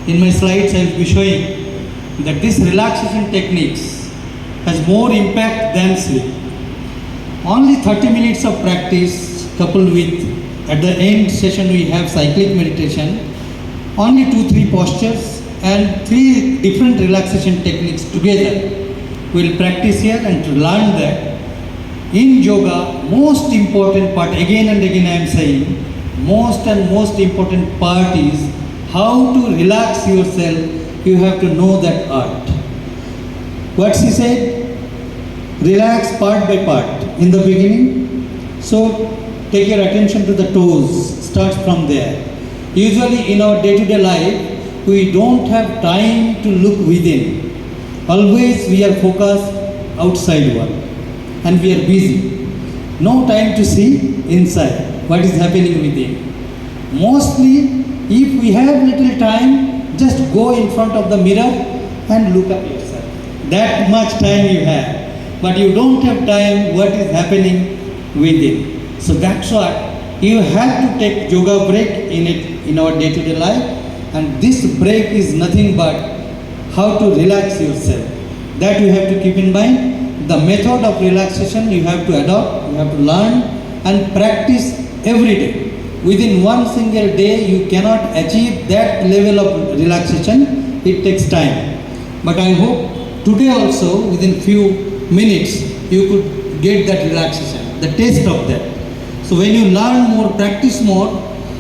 In my slides, I will be showing that this relaxation techniques has more impact than sleep. Only 30 minutes of practice coupled with at the end session we have cyclic meditation, only 2-3 postures and 3 different relaxation techniques together. We will practice here and to learn that in yoga, most important part, again and again I am saying, most important part is how to relax yourself. You have to know that art. What she said, relax part by part in the beginning. So take your attention to the toes, start from there. Usually in our day-to-day life, we don't have time to look within. Always we are focused outside world and we are busy. No time to see inside what is happening within. Mostly, if we have little time, just go in front of the mirror and look at yourself. That much time you have, but you don't have time what is happening within. So that's what you have to take yoga break in our day-to-day life, and this break is nothing but how to relax yourself. That you have to keep in mind. The method of relaxation you have to adopt, you have to learn and practice every day. Within one single day, you cannot achieve that level of relaxation. It takes time. But I hope today also, within few minutes, you could get that relaxation, the taste of that. So when you learn more, practice more,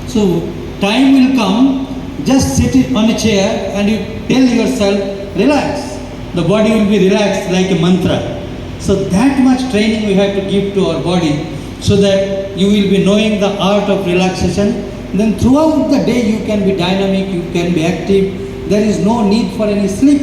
so time will come, just sit on a chair and you tell yourself, relax. The body will be relaxed like a mantra. So that much training we have to give to our body so that you will be knowing the art of relaxation. Then throughout the day you can be dynamic, you can be active. There is no need for any sleep.